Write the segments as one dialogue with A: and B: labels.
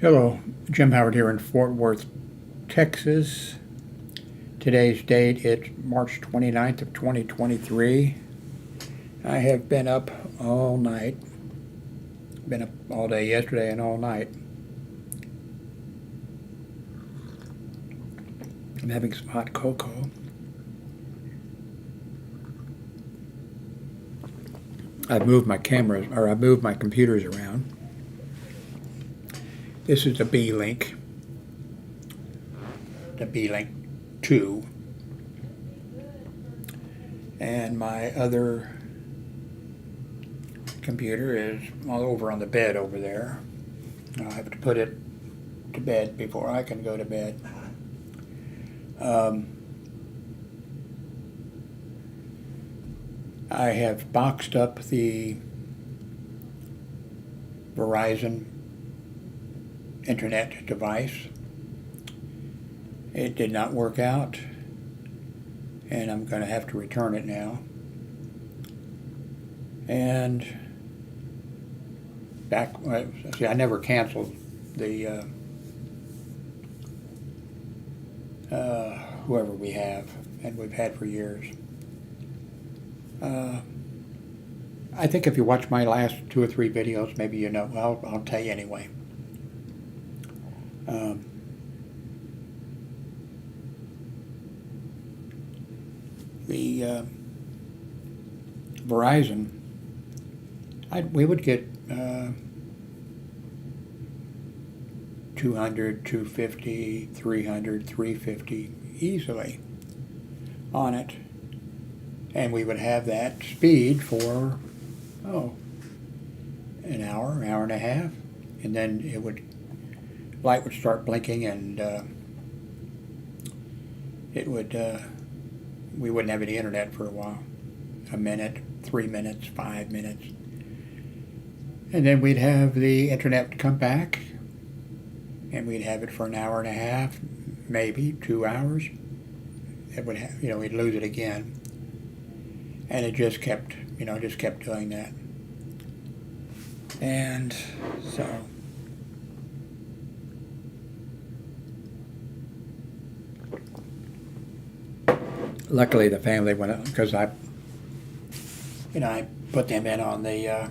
A: Hello, Jim Howard here in Fort Worth, Texas. Today's date is March 29th of 2023. I have been up all night. Been up all day yesterday and all night. I'm having some hot cocoa. I've moved my computers around. This is the Beelink 2, and my other computer is all over on the bed over there. I'll have to put it to bed before I can go to bed. I have boxed up the Verizon internet device. It did not work out, and I'm going to have to return it now. And I never canceled the whoever we have, and we've had for years. I think if you watch my last 2 or 3 videos, maybe you know. Well, I'll tell you anyway. The Verizon, we would get 200, 250, 300, 350 easily on it, and we would have that speed for an hour and a half, and then light would start blinking, and we wouldn't have any internet for a while. A minute, 3 minutes, 5 minutes. And then we'd have the internet come back, and we'd have it for an hour and a half, maybe 2 hours. It would we'd lose it again. And it just kept doing that. And so luckily the family went up, because I put them in on the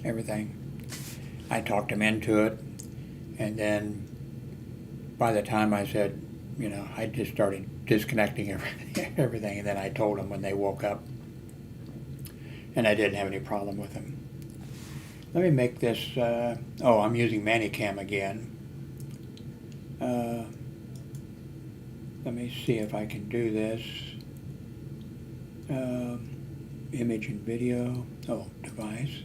A: everything. I talked them into it, and then by the time I said, I just started disconnecting everything, and then I told them when they woke up, and I didn't have any problem with them. Let me make this, I'm using ManyCam again. Let me see if I can do this. Image and video. Device.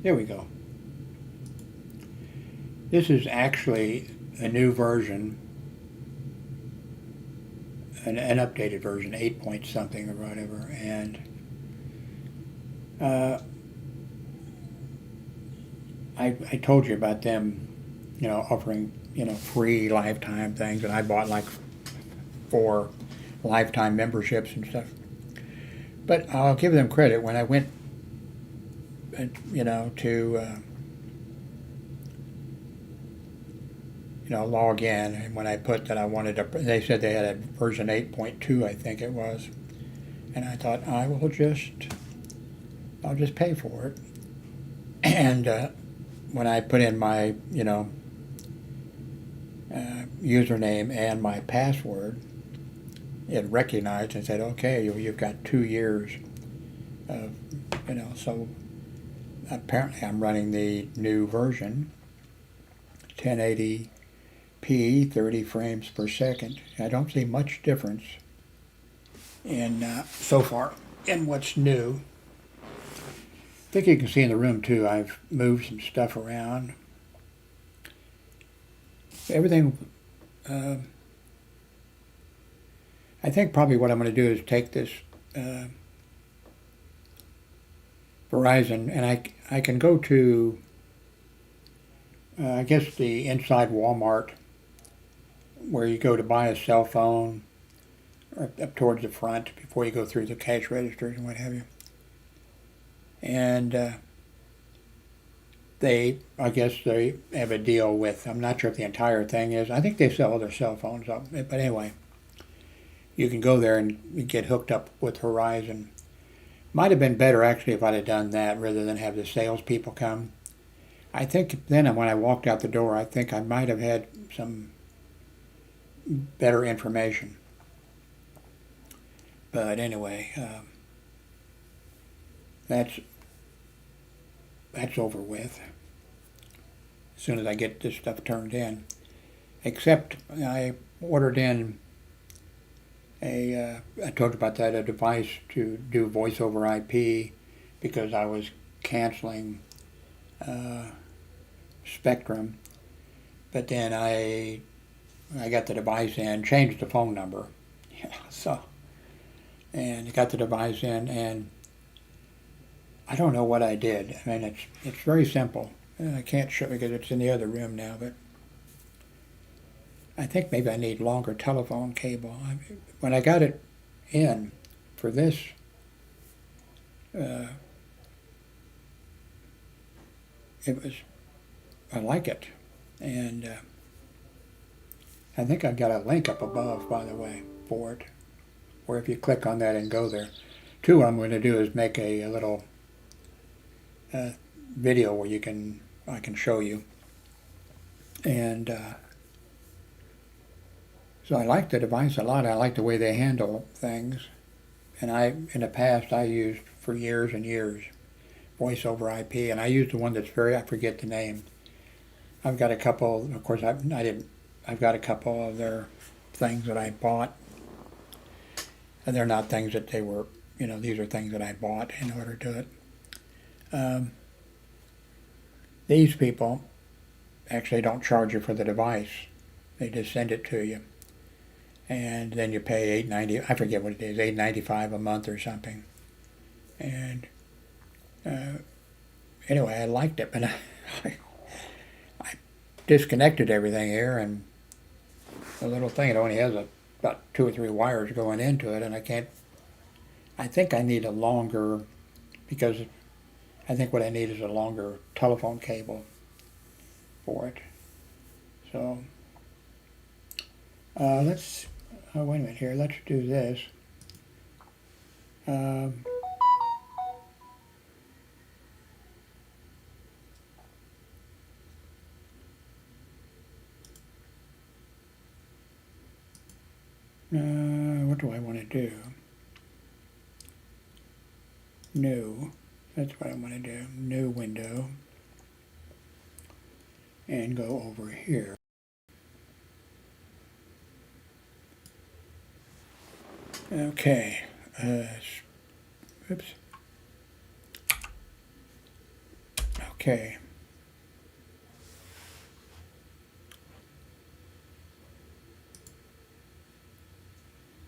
A: There we go. This is actually a new version, an updated version, 8 point something or whatever, and I told you about them, offering, free lifetime things, and I bought like 4 lifetime memberships and stuff. But I'll give them credit. When I went, to log in, and when I put that I wanted to, they said they had a version 8.2, I think it was, and I thought I'll just pay for it. And when I put in my username and my password, it recognized and said, okay, you've got 2 years of, so apparently I'm running the new version, 1080p, 30 frames per second. I don't see much difference in so far in what's new. I think you can see in the room too, I've moved some stuff around. Everything, I think probably what I'm going to do is take this Verizon, and I can go to, I guess, the inside Walmart, where you go to buy a cell phone, or up towards the front before you go through the cash registers and what have you. And I guess they have a deal with, I'm not sure if the entire thing is, I think they sell other cell phones, but anyway, you can go there and get hooked up with Verizon. Might have been better actually if I'd have done that rather than have the salespeople come. I think then when I walked out the door, I think I might have had some better information. But anyway, that's over with as soon as I get this stuff turned in. Except I ordered in I told you about that, a device to do voice over IP because I was canceling Spectrum. But then I got the device in, changed the phone number. And got the device in, and I don't know what I did. I mean, it's very simple. I can't show it because it's in the other room now, but I think maybe I need longer telephone cable. When I got it in for this, I like it. And I think I've got a link up above, by the way, for it, where if you click on that and go there. Two, what I'm going to do is make a little video where I can show you. And so I like the device a lot. I like the way they handle things. And in the past, I used for years and years voice over IP, and I used the one that's I forget the name. I've got a couple, of course, I've got a couple of their things that I bought. And they're not things that they were, these are things that I bought in order to do it. These people actually don't charge you for the device. They just send it to you. And then you pay $8.90, I forget what it is, $8.95 a month or something. And anyway, I liked it, but I disconnected everything here, and the little thing, it only has about 2 or 3 wires going into it, and I think I need a longer, because I think what I need is a longer telephone cable for it. So wait a minute here, let's do this. What do I want to do? New. That's what I want to do. New window. And go over here. Okay. Oops. Okay.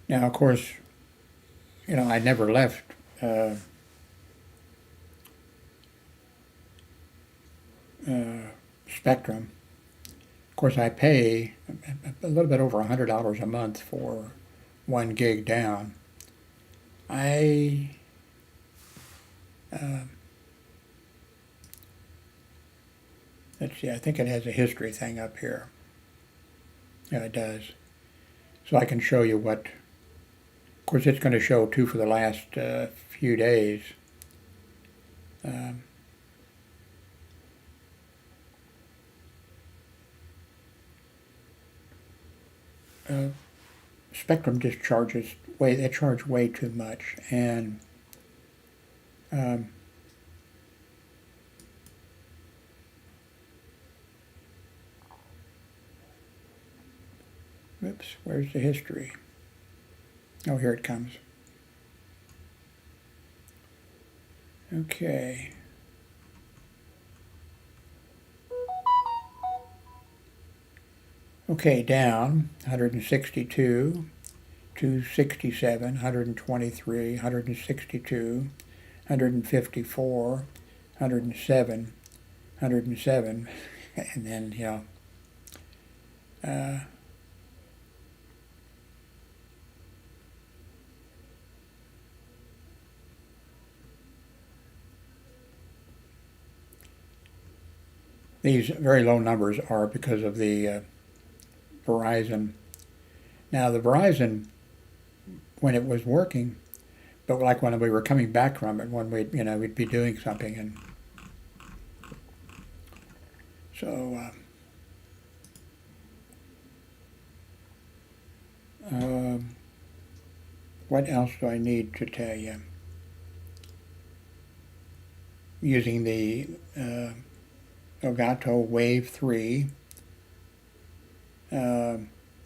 A: Now, of course, I never left Spectrum. Of course, I pay a little bit over $100 a month for 1 gig down. Let's see, I think it has a history thing up here. Yeah, it does. So I can show you what, of course it's going to show too for the last few days. Spectrum just charges they charge way too much, and oops, where's the history? Oh, here it comes. Okay. Okay, down 162, 267, 123, 162, 154, 107, 107, and then, These very low numbers are because of the Verizon. Now the Verizon, when it was working, but like when we were coming back from it, when we'd be doing something, and so what else do I need to tell you? Using the Elgato Wave 3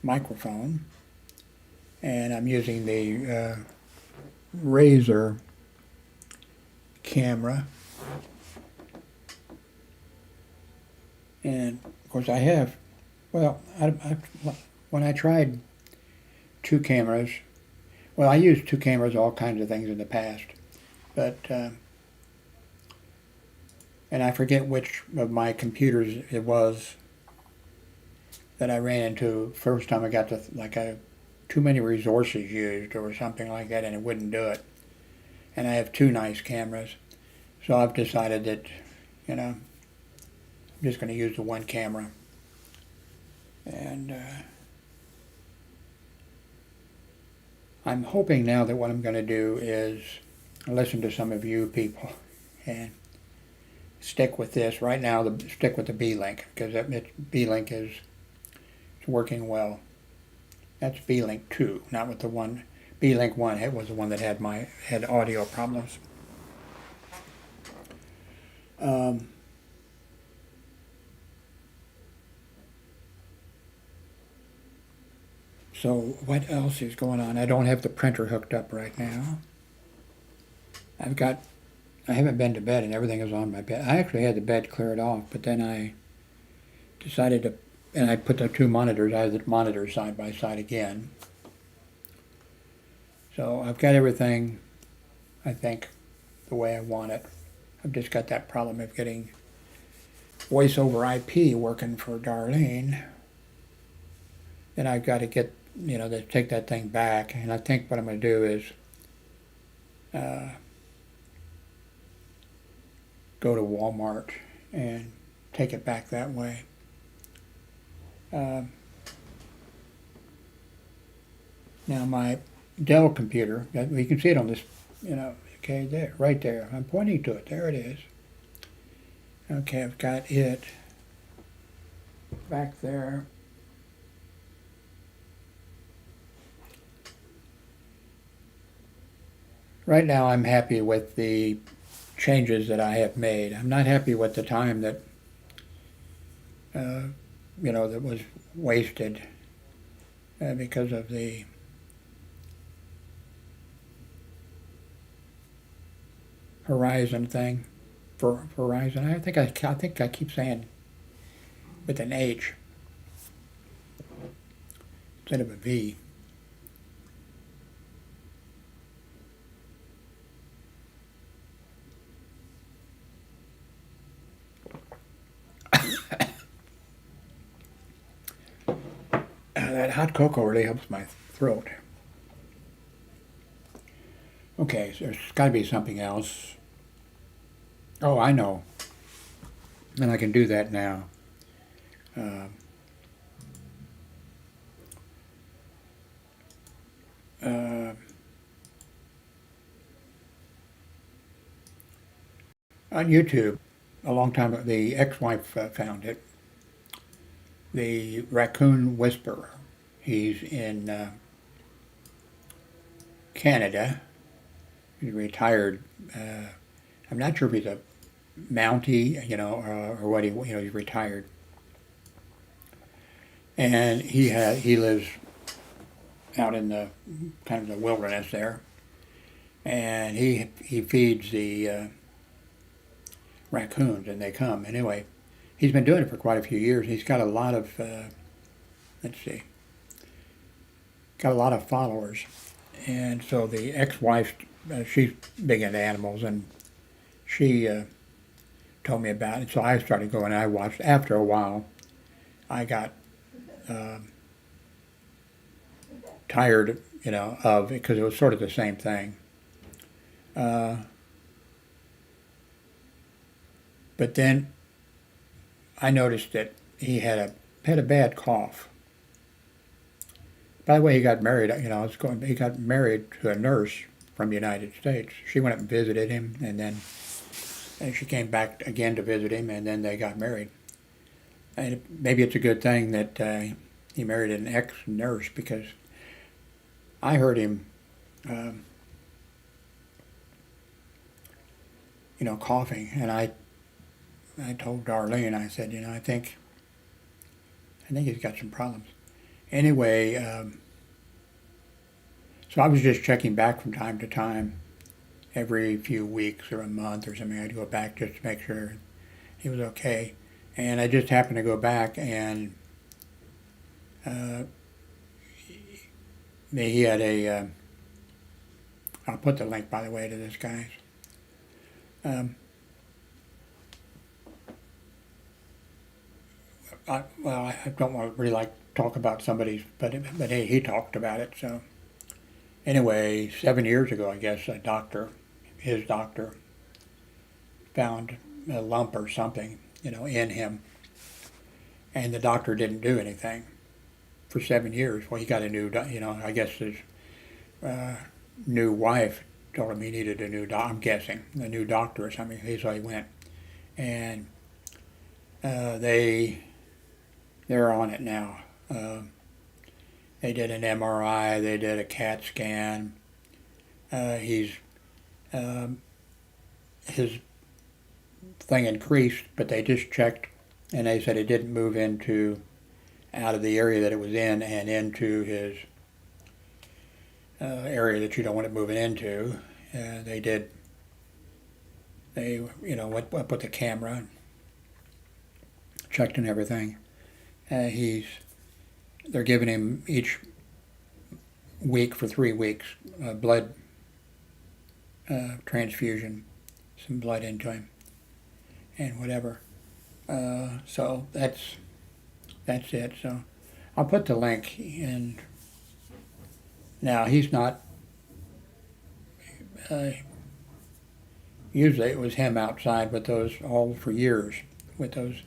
A: microphone, and I'm using the Razer camera, and of course I have, well, when I tried two cameras, well, I used two cameras, all kinds of things in the past, but and I forget which of my computers it was that I ran into first time I got to too many resources used or something like that, and it wouldn't do it. And I have two nice cameras, so I've decided that, I'm just going to use the one camera. And I'm hoping now that what I'm going to do is listen to some of you people and stick with this. Right now, stick with the Beelink, because Beelink is working well. That's Beelink 2, not with the one. Beelink 1 was the one that had audio problems. So what else is going on? I don't have the printer hooked up right now. I haven't been to bed and everything is on my bed. I actually had the bed cleared off, but then I decided to, and I put the two monitors, I have the monitors side by side again. So I've got everything, I think, the way I want it. I've just got that problem of getting voice over IP working for Darlene. Then I've got to get, to take that thing back. And I think what I'm going to do is go to Walmart and take it back that way. Now my Dell computer, you can see it on this, okay, there, right there. I'm pointing to it. There it is. Okay, I've got it back there. Right now I'm happy with the changes that I have made. I'm not happy with the time that, that was wasted because of the Horizon thing. For Verizon, I think I keep saying with an H instead of a V. That hot cocoa really helps my throat. Okay, so there's got to be something else. Oh, I know. And I can do that now. On YouTube, a long time ago, the ex-wife found it. The Raccoon Whisperer. He's in Canada. He's retired. I'm not sure if he's a Mountie, or what he's retired. And he lives out in the kind of the wilderness there, and he feeds the raccoons, and they come. Anyway, he's been doing it for quite a few years. He's got a lot of got a lot of followers, and so the ex-wife, she's big into animals, and she told me about it. So I started going, and I watched. After a while, I got tired, of it, because it was sort of the same thing. But then I noticed that he had a bad cough. By the way, he got married. He got married to a nurse from the United States. She went up and visited him, and she came back again to visit him, and then they got married. And maybe it's a good thing that he married an ex-nurse, because I heard him, coughing, and I told Darlene, I said, I think he's got some problems. Anyway, so I was just checking back from time to time, every few weeks or a month or something. I'd go back just to make sure he was okay. And I just happened to go back, and he had I'll put the link, by the way, to this guy's. I don't want to really talk about somebody's, but he talked about it. So anyway, 7 years ago, I guess, his doctor, found a lump or something, in him, and the doctor didn't do anything for 7 years. Well, he got a new, I guess his new wife told him he needed a new I'm guessing, a new doctor or something. So he went, and they're on it now. They did an MRI, they did a CAT scan. His thing increased, but they just checked, and they said it didn't move out of the area that it was in and into his area that you don't want it moving into. They went up with the camera, checked and everything. They're giving him each week for 3 weeks blood transfusion, some blood into him, and whatever. So that's it. So I'll put the link in. Now he's not. Usually it was him outside with those all for years with those.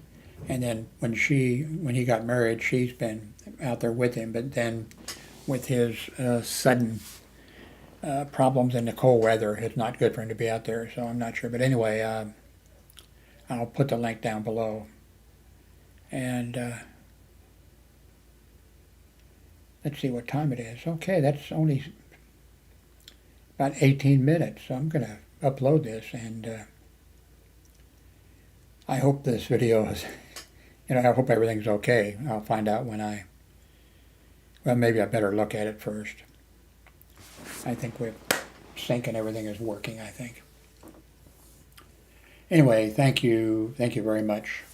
A: And then when he got married, she's been out there with him. But then with his sudden problems in the cold weather, it's not good for him to be out there. So I'm not sure. But anyway, I'll put the link down below. And let's see what time it is. Okay, that's only about 18 minutes. So I'm going to upload this, and I hope this video is, I hope everything's okay. I'll find out when maybe I better look at it first. I think we're sync and everything is working, I think. Anyway, thank you very much.